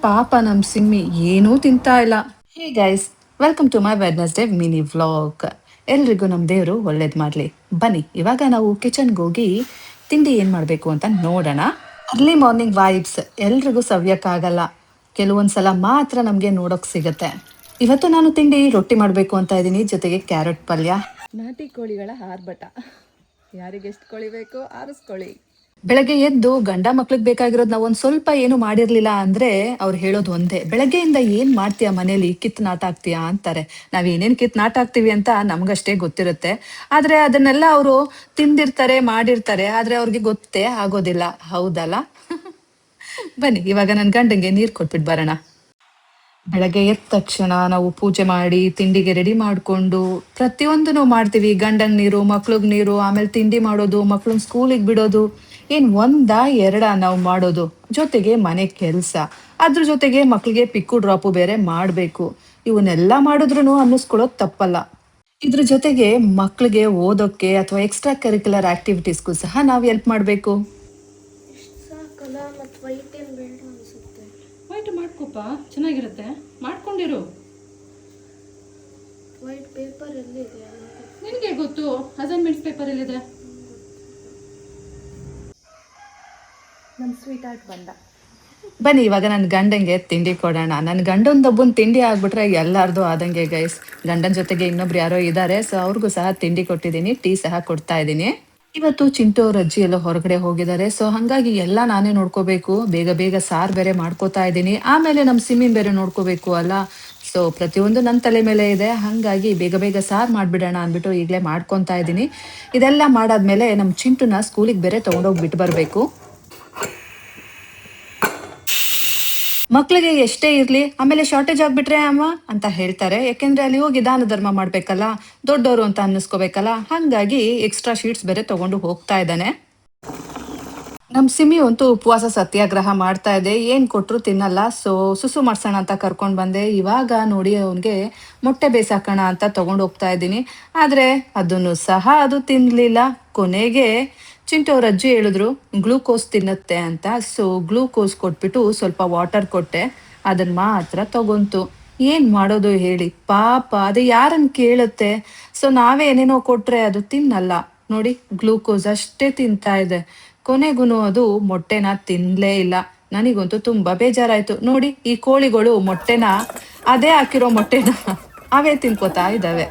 ಪಾಪ ನಮ್ ಸಿಮ್ಮಿ ಏನೂ ತಿಂತಾ ಇಲ್ಲ. Hey guys, welcome to my Wednesday mini vlog. ಎಲ್ರಿಗೂ ನಮ್ ದೇವ್ರು ಒಳ್ಳೇದ್ ಮಾಡ್ಲಿ. ಬನ್ನಿ ಇವಾಗ ನಾವು ಕಿಚನ್ಗೆ ಹೋಗಿ ತಿಂಡಿ ಏನ್ ಮಾಡ್ಬೇಕು ಅಂತ ನೋಡೋಣ. ಅರ್ಲಿ ಮಾರ್ನಿಂಗ್ ವೈಬ್ಸ್ ಎಲ್ರಿಗೂ ಸವ್ಯಕ್ಕಾಗಲ್ಲ. ಕೆಲವೊಂದ್ಸಲ ಮಾತ್ರ ನಮ್ಗೆ ನೋಡೋಕ್ ಸಿಗತ್ತೆ. ಇವತ್ತು ನಾನು ತಿಂಡಿ ರೊಟ್ಟಿ ಮಾಡ್ಬೇಕು ಅಂತ ಇದ್ದೀನಿ, ಜೊತೆಗೆ ಕ್ಯಾರೆಟ್ ಪಲ್ಯ. ನಾಟಿ ಕೋಳಿಗಳ ಆರ್ಭಟ. ಯಾರಿಗೆ ಎಷ್ಟು ಕೋಳಿ ಬೇಕೋ ಆರಿಸ್ಕೊಳ್ಳಿ. ಬೆಳಗ್ಗೆ ಎದ್ದು ಗಂಡ ಮಕ್ಳಿಗೆ ಬೇಕಾಗಿರೋದು ನಾವು ಒಂದ್ ಸ್ವಲ್ಪ ಏನು ಮಾಡಿರ್ಲಿಲ್ಲ ಅಂದ್ರೆ ಅವ್ರು ಹೇಳೋದು ಒಂದೇ, ಬೆಳಗ್ಗೆಯಿಂದ ಏನ್ ಮಾಡ್ತೀಯ ಮನೇಲಿ, ಕಿತ್ ನಾಟ ಆಗ್ತೀಯಾ ಅಂತಾರೆ. ನಾವ್ ಏನೇನ್ ಕಿತ್ ನಾಟ ಆಗ್ತೀವಿ ಅಂತ ನಮ್ಗಷ್ಟೇ ಗೊತ್ತಿರುತ್ತೆ. ಆದ್ರೆ ಅದನ್ನೆಲ್ಲ ಅವರು ತಿಂದಿರ್ತಾರೆ, ಮಾಡಿರ್ತಾರೆ, ಆದ್ರೆ ಅವ್ರಿಗೆ ಗೊತ್ತೇ ಆಗೋದಿಲ್ಲ. ಹೌದಲ್ಲ? ಬನ್ನಿ ಇವಾಗ ನನ್ ಗಂಡಂಗೆ ನೀರ್ ಕೊಟ್ಬಿಟ್ ಬರೋಣ. ಬೆಳಗ್ಗೆ ಎದ್ದ ತಕ್ಷಣ ನಾವು ಪೂಜೆ ಮಾಡಿ ತಿಂಡಿಗೆ ರೆಡಿ ಮಾಡ್ಕೊಂಡು ಪ್ರತಿಯೊಂದನ್ನು ಮಾಡ್ತೀವಿ. ಗಂಡಂಗ್ ನೀರು, ಮಕ್ಳಿಗ್ ನೀರು, ಆಮೇಲೆ ತಿಂಡಿ ಮಾಡೋದು, ಮಕ್ಳನ್ ಸ್ಕೂಲಿಗೆ ಬಿಡೋದು. ಏನ್ ಒಂದಾ ಎರಡಾ ನಾವು ಮಾಡೋದು, ಜೊತೆಗೆ ಮನೆ ಕೆಲ್ಸ, ಅದ್ರ ಜೊತೆಗೆ ಮಕ್ಳಿಗೆ ಪಿಕ್ಕು ಡ್ರಾಪು ಬೇರೆ ಮಾಡ್ಬೇಕು. ಇವನ್ನೆಲ್ಲ ಮಾಡಿದ್ರು ಅನ್ನಿಸ್ಕೊಳ್ಳೋದು ತಪ್ಪಲ್ಲ. ಇದ್ರ ಜೊತೆಗೆ ಮಕ್ಳಿಗೆ ಓದೋಕ್ಕೆ ಅಥವಾ ಎಕ್ಸ್ಟ್ರಾ ಕರಿಕ್ಯುಲರ್ ಆಕ್ಟಿವಿಟೀಸ್ಗೂ ಸಹ ನಾವು ಹೆಲ್ಪ್ ಮಾಡಬೇಕು. ಸಾಕಲ್ಲ, ಮತ್ತು ವೈಟ್ ಏನು ಬೇಡ ಅನಿಸುತ್ತೆ. ವೈಟ್ ಮಾಡ್ಕೋಪ, ಚೆನ್ನಾಗಿರುತ್ತೆ, ಮಾಡ್ಕೊಂಡಿರು. ವೈಟ್ ಪೇಪರ್ ಎಲ್ಲಿದೆ? ನಿನಗೆ ಗೊತ್ತು, ಅಸೈನ್ಮೆಂಟ್ಸ್ ಪೇಪರ್ ಎಲ್ಲಿದೆ? ನನ್ನ ಸ್ವೀಟ್ ಆರ್ಟ್ ಬಂದ. ಬನ್ನಿ ಇವಾಗ ನನ್ನ ಗಂಡಂಗೆ ತಿಂಡಿ ಕೊಡೋಣ. ನನ್ನ ಗಂಡಂದೊಬ್ಬನ ತಿಂಡಿ ಆಗ್ಬಿಟ್ರೆ ಎಲ್ಲಾರ್ದು ಆದಂಗೆ ಗೈಸ್. ಗಂಡನ ಜೊತೆಗೆ ಇನ್ನೊಬ್ರು ಯಾರೋ ಇದ್ದಾರೆ, ಸೊ ಅವ್ರಿಗೂ ಸಹ ತಿಂಡಿ ಕೊಟ್ಟಿದ್ದೀನಿ, ಟೀ ಸಹ ಕೊಡ್ತಾ ಇದ್ದೀನಿ. ಇವತ್ತು ಚಿಂಟು ಅವ್ರ ಅಜ್ಜಿ ಎಲ್ಲ ಹೊರಗಡೆ ಹೋಗಿದ್ದಾರೆ, ಸೊ ಹಂಗಾಗಿ ಎಲ್ಲ ನಾನೇ ನೋಡ್ಕೋಬೇಕು. ಬೇಗ ಬೇಗ ಸಾರು ಬೇರೆ ಮಾಡ್ಕೋತಾ ಇದ್ದೀನಿ, ಆಮೇಲೆ ನಮ್ಮ ಸಿಮ್ಮಿನ್ ಬೇರೆ ನೋಡ್ಕೋಬೇಕು ಅಲ್ಲ. ಸೊ ಪ್ರತಿಯೊಂದು ನನ್ನ ತಲೆ ಮೇಲೆ ಇದೆ, ಹಂಗಾಗಿ ಬೇಗ ಬೇಗ ಸಾರು ಮಾಡ್ಬಿಡೋಣ ಅಂದ್ಬಿಟ್ಟು ಈಗಲೇ ಮಾಡ್ಕೊತಾ ಇದ್ದೀನಿ. ಇದೆಲ್ಲ ಮಾಡಾದ್ಮೇಲೆ ನಮ್ಮ ಚಿಂಟುನ ಸ್ಕೂಲಿಗೆ ಬೇರೆ ತೊಗೊಂಡೋಗಿ ಬಿಟ್ಟು ಬರಬೇಕು. ಮಕ್ಳಿಗೆ ಎಷ್ಟೇ ಇರ್ಲಿ ಆಮೇಲೆ ಶಾರ್ಟೇಜ್ ಆಗ್ಬಿಟ್ರೆ ಅಮ್ಮ ಅಂತ ಹೇಳ್ತಾರೆ. ಯಾಕೆಂದ್ರೆ ಅಲ್ಲಿ ಹೋಗಿ ದಾನ ಧರ್ಮ ಮಾಡ್ಬೇಕಲ್ಲ, ದೊಡ್ಡವರು ಅಂತ ಅನ್ನಿಸ್ಕೋಬೇಕಲ್ಲ. ಹಂಗಾಗಿ ಎಕ್ಸ್ಟ್ರಾ ಶೀಟ್ಸ್ ಬೇರೆ ತಗೊಂಡು ಹೋಗ್ತಾ ಇದ್ದಾನೆ. ನಮ್ ಸಿಮಿ ಅಂತೂ ಉಪವಾಸ ಸತ್ಯಾಗ್ರಹ ಮಾಡ್ತಾ ಇದೆ, ಏನ್ ಕೊಟ್ರು ತಿನ್ನಲ್ಲ. ಸೊ ಸುಸು ಮಾಡ್ಸೋಣ ಅಂತ ಕರ್ಕೊಂಡ್ ಬಂದೆ. ಇವಾಗ ನೋಡಿ ಅವನ್ಗೆ ಮೊಟ್ಟೆ ಬೇಸಾಕೋಣ ಅಂತ ತಗೊಂಡು ಹೋಗ್ತಾ ಇದ್ದೀನಿ. ಆದ್ರೆ ಅದನ್ನು ಸಹ ಅದು ತಿನ್ಲಿಲ್ಲ. ಕೊನೆಗೆ ಚಿಂಟು ಅವ್ರ ಅಜ್ಜಿ ಹೇಳಿದ್ರು ಗ್ಲೂಕೋಸ್ ತಿನ್ನುತ್ತೆ ಅಂತ. ಸೊ ಗ್ಲೂಕೋಸ್ ಕೊಟ್ಬಿಟ್ಟು ಸ್ವಲ್ಪ ವಾಟರ್ ಕೊಟ್ಟೆ, ಅದನ್ನ ಮಾತ್ರ ತಗೊಂತು. ಏನ್ ಮಾಡೋದು ಹೇಳಿ, ಪಾಪ ಅದು ಯಾರನ್ನ ಕೇಳುತ್ತೆ. ಸೊ ನಾವೇ ಏನೇನೋ ಕೊಟ್ರೆ ಅದು ತಿನ್ನಲ್ಲ. ನೋಡಿ ಗ್ಲೂಕೋಸ್ ಅಷ್ಟೇ ತಿಂತಾ ಇದೆ. ಕೊನೆಗೂ ಅದು ಮೊಟ್ಟೆನ ತಿನ್ಲೇ ಇಲ್ಲ. ನನಗಂತೂ ತುಂಬಾ ಬೇಜಾರಾಯ್ತು. ನೋಡಿ ಈ ಕೋಳಿಗಳು ಮೊಟ್ಟೆನ, ಅದೇ ಹಾಕಿರೋ ಮೊಟ್ಟೆನ ಅವೇ ತಿನ್ಕೋತಾ ಇದ್ದಾವೆ.